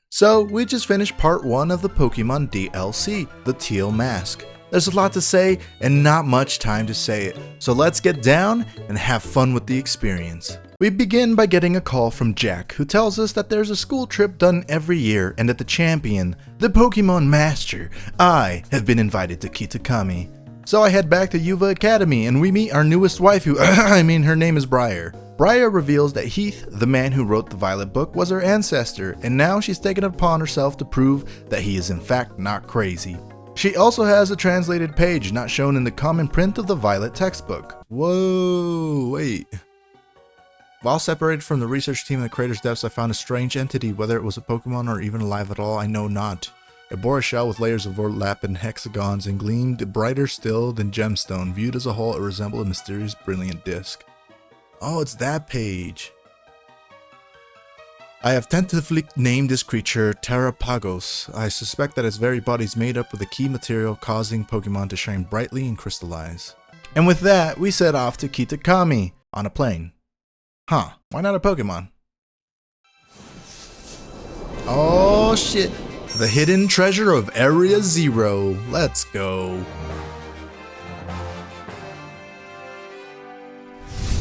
So we just finished part 1 of the Pokemon DLC, the Teal Mask. There's a lot to say and not much time to say it, so let's get down and have fun with the experience. We begin by getting a call from Jack, who tells us that there's a school trip done every year and that the champion, the Pokemon Master, I have been invited to Kitakami. So I head back to Yuva Academy and we meet our newest waifu, her name is Briar. Briar reveals that Heath, the man who wrote the Violet book, was her ancestor, and now she's taken it upon herself to prove that he is in fact not crazy. She also has a translated page not shown in the common print of the Violet textbook. Whoa, wait. While separated from the research team in the crater's depths, I found a strange entity. Whether it was a Pokemon or even alive at all, I know not. It bore a shell with layers of overlap and hexagons and gleamed brighter still than gemstone. Viewed as a whole, it resembled a mysterious, brilliant disc. Oh, it's that page. I have tentatively named this creature Terrapagos. I suspect that its very body is made up of the key material causing Pokemon to shine brightly and crystallize. And with that, we set off to Kitakami on a plane. Huh, why not a Pokemon? Oh shit, the hidden treasure of Area Zero. Let's go.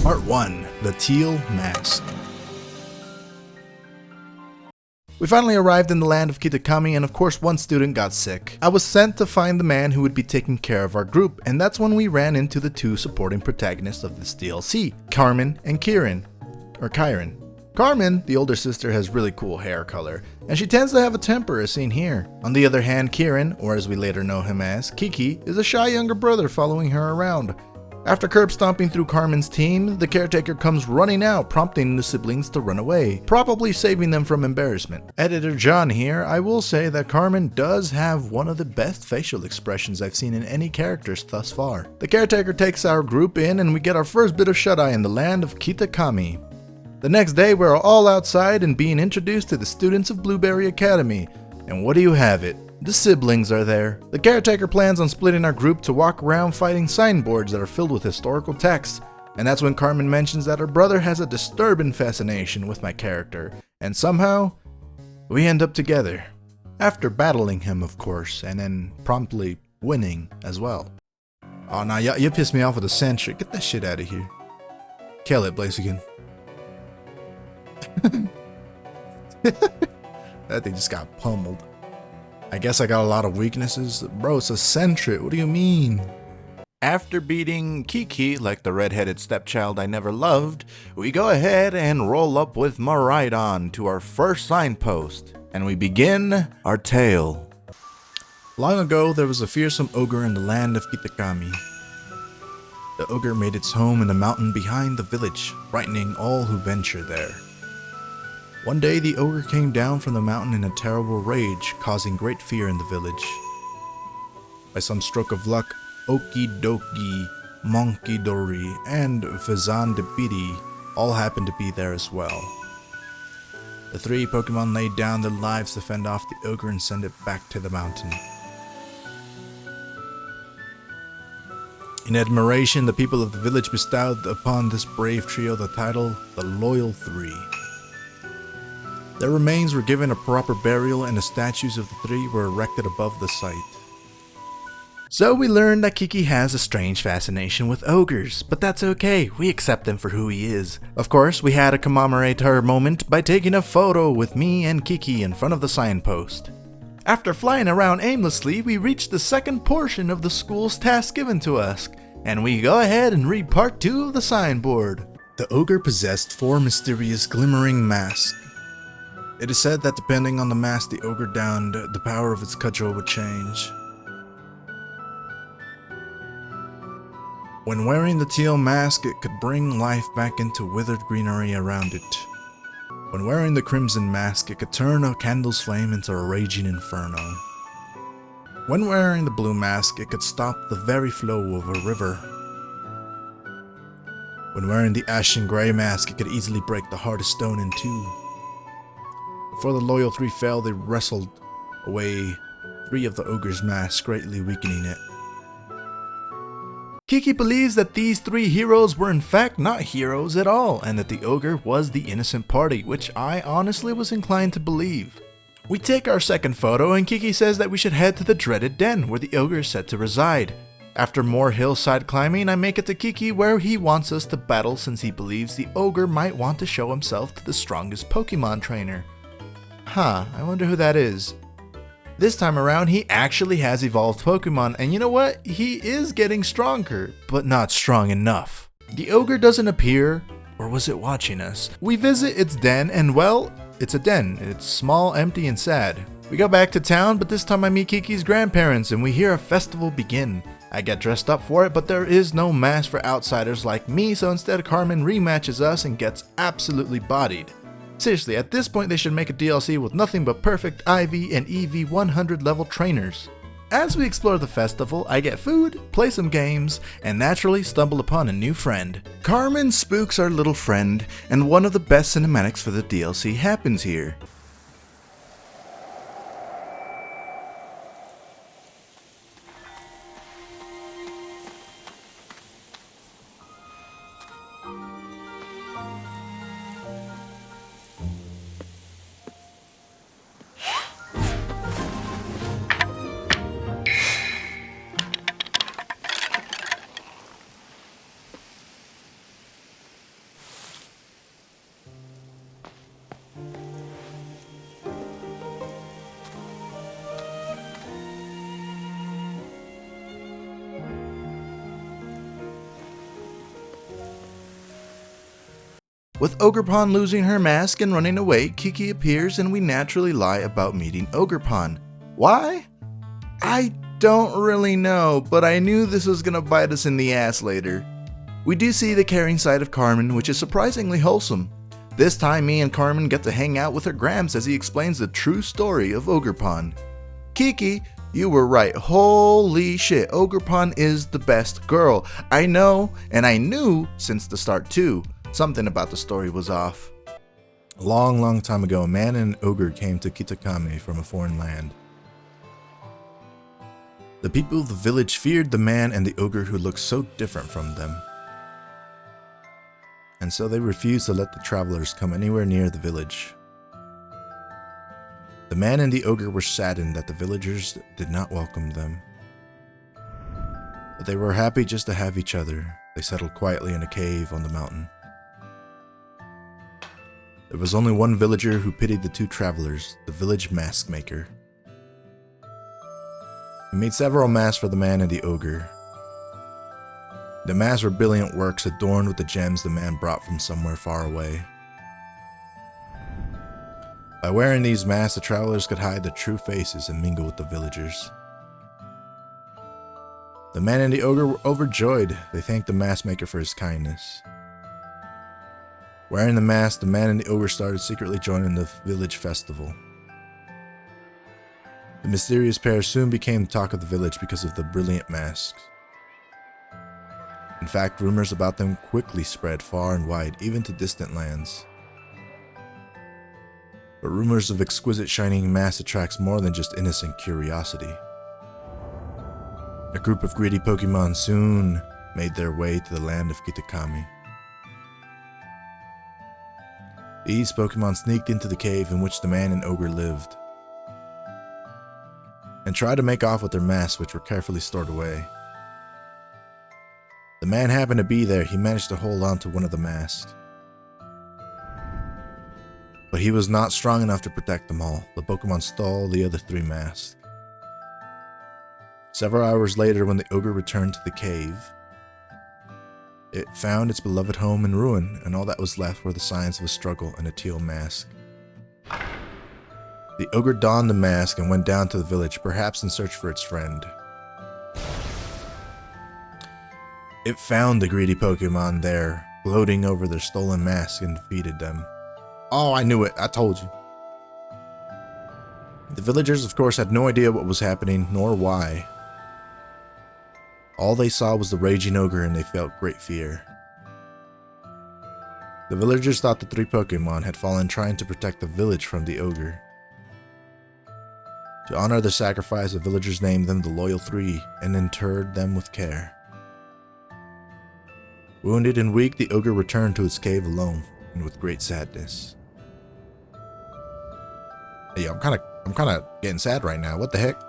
Part 1, the Teal Mask. We finally arrived in the land of Kitakami, and of course one student got sick. I was sent to find the man who would be taking care of our group, and that's when we ran into the two supporting protagonists of this DLC, Carmen and Kieran. Or Kyron. Carmen, the older sister, has really cool hair color, and she tends to have a temper as seen here. On the other hand, Kieran, or as we later know him as, Kiki, is a shy younger brother following her around. After curb stomping through Carmen's team, the caretaker comes running out, prompting the siblings to run away, probably saving them from embarrassment. Editor John here, I will say that Carmen does have one of the best facial expressions I've seen in any characters thus far. The caretaker takes our group in and we get our first bit of shut-eye in the land of Kitakami. The next day we're all outside and being introduced to the students of Blueberry Academy. And what do you have it? The siblings are there. The caretaker plans on splitting our group to walk around fighting signboards that are filled with historical texts, and that's when Carmen mentions that her brother has a disturbing fascination with my character, and somehow, we end up together. After battling him, of course, and then promptly winning as well. Oh nah, you pissed me off with a sentry. Get that shit out of here. Kill it, Blaziken. That thing just got pummeled. I guess I got a lot of weaknesses. Bro, it's a Sentret, what do you mean? After beating Kiki like the red-headed stepchild I never loved, we go ahead and roll up with Miraidon to our first signpost, and we begin our tale. Long ago, there was a fearsome ogre in the land of Kitakami. The ogre made its home in the mountain behind the village, frightening all who venture there. One day, the ogre came down from the mountain in a terrible rage, causing great fear in the village. By some stroke of luck, Okidoki, Monkidori, and Fazandipiti all happened to be there as well. The three Pokemon laid down their lives to fend off the ogre and send it back to the mountain. In admiration, the people of the village bestowed upon this brave trio the title, the Loyal Three. Their remains were given a proper burial and the statues of the three were erected above the site. So we learned that Kiki has a strange fascination with ogres, but that's okay, we accept him for who he is. Of course, we had to commemorate her moment by taking a photo with me and Kiki in front of the signpost. After flying around aimlessly, we reached the second portion of the school's task given to us, and we go ahead and read part 2 of the signboard. The ogre possessed 4 mysterious glimmering masks. It is said that depending on the mask the ogre donned, the power of its cudgel would change. When wearing the teal mask, it could bring life back into withered greenery around it. When wearing the crimson mask, it could turn a candle's flame into a raging inferno. When wearing the blue mask, it could stop the very flow of a river. When wearing the ashen gray mask, it could easily break the hardest stone in two. Before the Loyal Three fell, they wrestled away 3 of the ogre's masks, greatly weakening it. Kiki believes that these 3 heroes were in fact not heroes at all, and that the ogre was the innocent party, which I honestly was inclined to believe. We take our second photo and Kiki says that we should head to the dreaded den where the ogre is said to reside. After more hillside climbing, I make it to Kiki where he wants us to battle since he believes the ogre might want to show himself to the strongest Pokemon trainer. Huh, I wonder who that is. This time around, he actually has evolved Pokemon, and you know what? He is getting stronger, but not strong enough. The ogre doesn't appear, or was it watching us? We visit its den, and well, it's a den. It's small, empty, and sad. We go back to town, but this time I meet Kiki's grandparents, and we hear a festival begin. I get dressed up for it, but there is no mask for outsiders like me, so instead Carmen rematches us and gets absolutely bodied. Seriously, at this point they should make a DLC with nothing but perfect IV and EV 100 level trainers. As we explore the festival, I get food, play some games, and naturally stumble upon a new friend. Carmen spooks our little friend, and one of the best cinematics for the DLC happens here. With Ogerpon losing her mask and running away, Kiki appears and we naturally lie about meeting Ogerpon. Why? I don't really know, but I knew this was gonna bite us in the ass later. We do see the caring side of Carmen, which is surprisingly wholesome. This time me and Carmen get to hang out with her Grams as he explains the true story of Ogerpon. Kiki, you were right, holy shit, Ogerpon is the best girl. I know, and I knew since the start too. Something about the story was off. A long time ago, a man and an ogre came to Kitakami from a foreign land. The people of the village feared the man and the ogre who looked so different from them. And so they refused to let the travelers come anywhere near the village. The man and the ogre were saddened that the villagers did not welcome them. But they were happy just to have each other. They settled quietly in a cave on the mountain. There was only one villager who pitied the two travelers, the village mask maker. He made several masks for the man and the ogre. The masks were brilliant works adorned with the gems the man brought from somewhere far away. By wearing these masks, the travelers could hide their true faces and mingle with the villagers. The man and the ogre were overjoyed. They thanked the mask maker for his kindness. Wearing the mask, the man and the ogre started secretly joining the village festival. The mysterious pair soon became the talk of the village because of the brilliant masks. In fact, rumors about them quickly spread far and wide, even to distant lands. But rumors of exquisite shining masks attracts more than just innocent curiosity. A group of greedy Pokemon soon made their way to the land of Kitakami. These Pokemon sneaked into the cave in which the man and ogre lived, and tried to make off with their masks, which were carefully stored away. The man happened to be there. He managed to hold on to one of the masks, but he was not strong enough to protect them all. The Pokemon stole the other three masks. Several hours later, when the ogre returned to the cave, it found its beloved home in ruin, and all that was left were the signs of a struggle and a teal mask. The ogre donned the mask and went down to the village, perhaps in search for its friend. It found the greedy Pokemon there, gloating over their stolen masks, and defeated them. Oh, I knew it. I told you. The villagers, of course, had no idea what was happening, nor why. All they saw was the raging ogre and they felt great fear. The villagers thought the three Pokemon had fallen trying to protect the village from the ogre. To honor their sacrifice, the villagers named them the Loyal Three and interred them with care. Wounded and weak, the ogre returned to his cave alone and with great sadness. Yeah, I'm kind of I'm kind of getting sad right now. What the heck?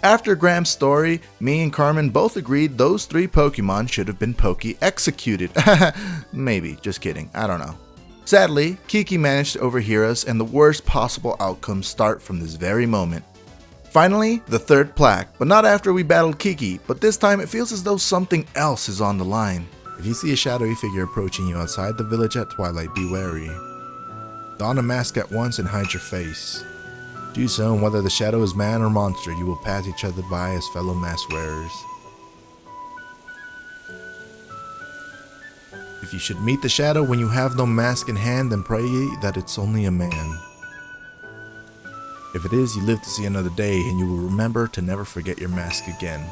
After Graham's story, me and Carmen both agreed those 3 Pokemon should have been Poke-executed. Maybe, just kidding, I don't know. Sadly, Kiki managed to overhear us, and the worst possible outcomes start from this very moment. Finally, the 3rd plaque, but not after we battled Kiki, but this time it feels as though something else is on the line. If you see a shadowy figure approaching you outside the village at twilight, be wary. Don a mask at once and hide your face. Do so, and whether the shadow is man or monster, you will pass each other by as fellow mask wearers. If you should meet the shadow when you have no mask in hand, then pray that it's only a man. If it is, you live to see another day, and you will remember to never forget your mask again.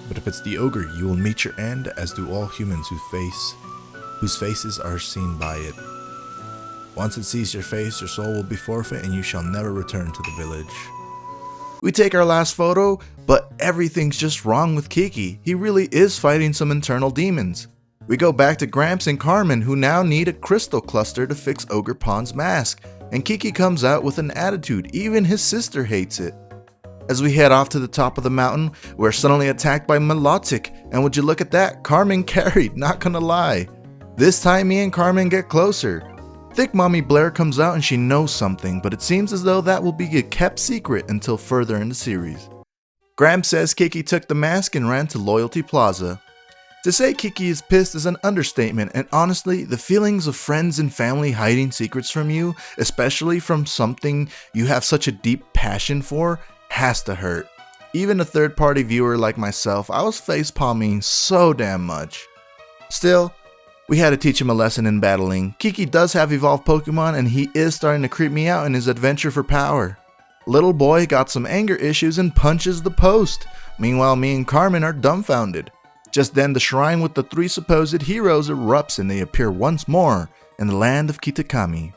But if it's the ogre, you will meet your end, as do all humans whose faces are seen by it. Once it sees your face, your soul will be forfeit, and you shall never return to the village. We take our last photo, but everything's just wrong with Kiki. He really is fighting some internal demons. We go back to Gramps and Carmen, who now need a crystal cluster to fix Ogerpon's mask, and Kiki comes out with an attitude. Even his sister hates it. As we head off to the top of the mountain, we're suddenly attacked by Milotic, and would you look at that, Carmen carried, not gonna lie. This time me and Carmen get closer. Thick Mommy Blair comes out and she knows something, but it seems as though that will be a kept secret until further in the series. Graham says Kiki took the mask and ran to Loyalty Plaza. To say Kiki is pissed is an understatement, and honestly, the feelings of friends and family hiding secrets from you, especially from something you have such a deep passion for, has to hurt. Even a third-party viewer like myself, I was facepalming so damn much. Still, we had to teach him a lesson in battling. Kiki does have evolved Pokemon, and he is starting to creep me out in his adventure for power. Little boy got some anger issues and punches the post. Meanwhile, me and Carmen are dumbfounded. Just then, the shrine with the 3 supposed heroes erupts and they appear once more in the land of Kitakami.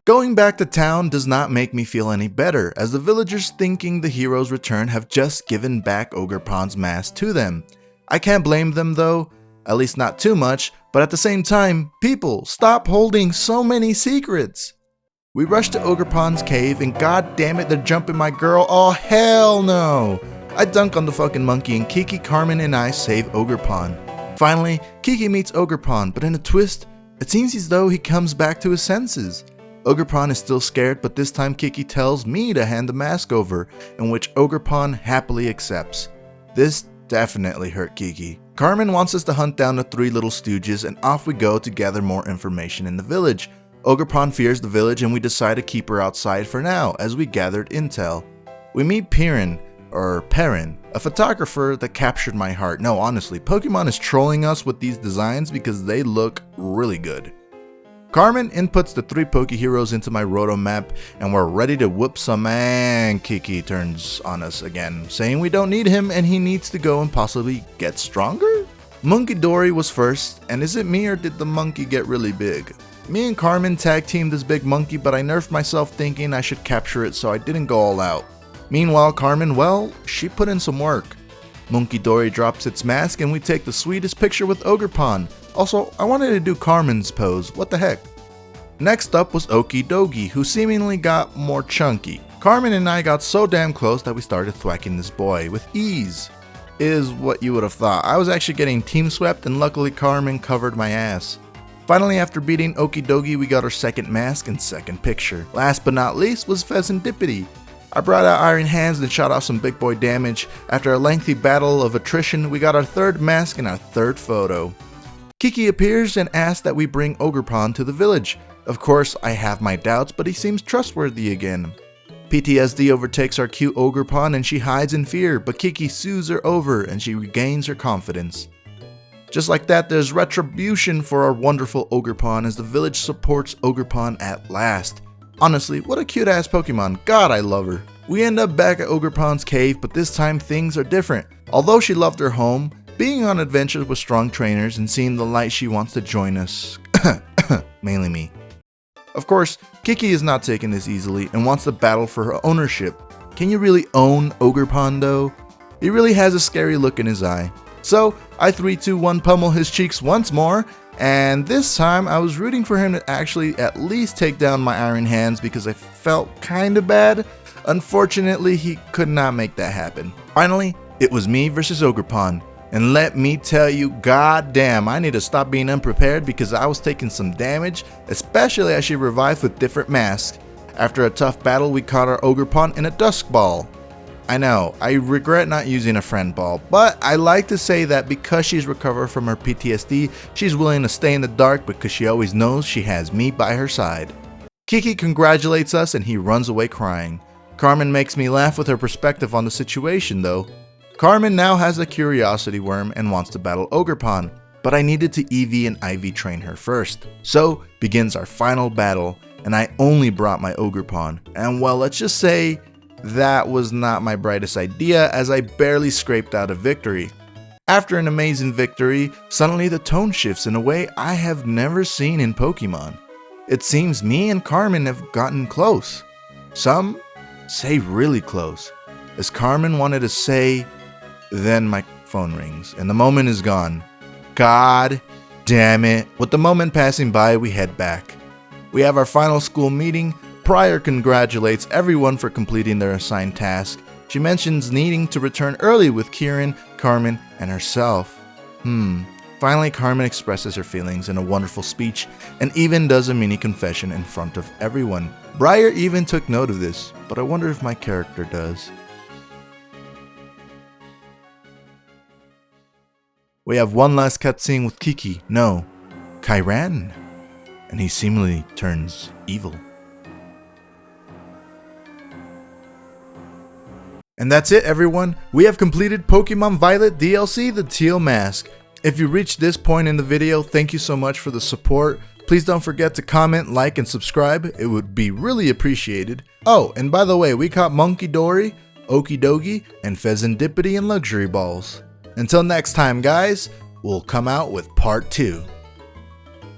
Going back to town does not make me feel any better, as the villagers thinking the heroes' return have just given back Ogerpon's mask to them. I can't blame them though, at least not too much, but at the same time, people, stop holding so many secrets! We rush to Ogerpon's cave and god damn it, they're jumping my girl, oh hell no! I dunk on the fucking monkey and Kiki, Carmen, and I save Ogerpon. Finally, Kiki meets Ogerpon, but in a twist, it seems as though he comes back to his senses. Ogerpon is still scared, but this time Kiki tells me to hand the mask over, in which Ogerpon happily accepts. This definitely hurt Kiki. Carmen wants us to hunt down the 3 little stooges, and off we go to gather more information in the village. Ogerpon fears the village, and we decide to keep her outside for now, as we gathered intel. We meet Perrin, a photographer that captured my heart. No, honestly, Pokemon is trolling us with these designs because they look really good. Carmen inputs the 3 Poke Heroes into my roto map, and we're ready to whoop some, and Kiki turns on us again, saying we don't need him and he needs to go and possibly get stronger? Monkey Dory was first, and is it me or did the monkey get really big? Me and Carmen tag teamed this big monkey, but I nerfed myself thinking I should capture it, so I didn't go all out. Meanwhile, Carmen, well, she put in some work. Monkey Dory drops its mask and we take the sweetest picture with Ogerpon. Also, I wanted to do Carmen's pose, what the heck. Next up was Okidogi, who seemingly got more chunky. Carmen and I got so damn close that we started thwacking this boy with ease. Is what you would have thought. I was actually getting team swept and luckily Carmen covered my ass. Finally, after beating Okidogi, we got our second mask and second picture. Last but not least was Pheasantipity. I brought out Iron Hands and shot off some big boy damage. After a lengthy battle of attrition, we got our third mask and our third photo. Kiki appears and asks that we bring Ogerpon to the village. Of course, I have my doubts, but he seems trustworthy again. PTSD overtakes our cute Ogerpon and she hides in fear, but Kiki soothes her over and she regains her confidence. Just like that, there's retribution for our wonderful Ogerpon as the village supports Ogerpon at last. Honestly, what a cute ass Pokemon, god I love her. We end up back at Ogerpon's cave, but this time things are different. Although she loved her home, being on adventures with strong trainers and seeing the light, she wants to join us. Mainly me. Of course, Kiki is not taking this easily and wants to battle for her ownership. Can you really own Ogerpon though? He really has a scary look in his eye. So I 3-2-1 pummel his cheeks once more, and this time I was rooting for him to actually at least take down my iron hands because I felt kinda bad. Unfortunately, he could not make that happen. Finally, it was me versus Ogerpon. And let me tell you, goddamn, I need to stop being unprepared because I was taking some damage, especially as she revived with different masks. After a tough battle, we caught our Ogerpon in a Dusk Ball. I know, I regret not using a friend ball, but I like to say that because she's recovered from her PTSD, she's willing to stay in the dark because she always knows she has me by her side. Kiki congratulates us and he runs away crying. Carmen makes me laugh with her perspective on the situation though. Carmen now has a curiosity worm and wants to battle Ogerpon, but I needed to EV and IV train her first. So begins our final battle, and I only brought my Ogerpon, and well, let's just say that was not my brightest idea as I barely scraped out a victory. After an amazing victory, suddenly the tone shifts in a way I have never seen in Pokemon. It seems me and Carmen have gotten close. Some say really close, as Carmen wanted to say. Then my phone rings and the moment is gone. God damn it. With the moment passing by, we head back. We have our final school meeting. Pryor congratulates everyone for completing their assigned task. She mentions needing to return early with Kieran, Carmen, and herself. Finally, Carmen expresses her feelings in a wonderful speech and even does a mini confession in front of everyone. Pryor even took note of this, but I wonder if my character does. We have one last cutscene with Kiki, no, Kyran, and he seemingly turns evil. And that's it everyone, we have completed Pokémon Violet DLC, the Teal Mask. If you reached this point in the video, thank you so much for the support. Please don't forget to comment, like, and subscribe, it would be really appreciated. Oh, and by the way, we caught Monkey Dory, Okidogi, and Pheasantipity and Luxury Balls. Until next time guys, we'll come out with part 2.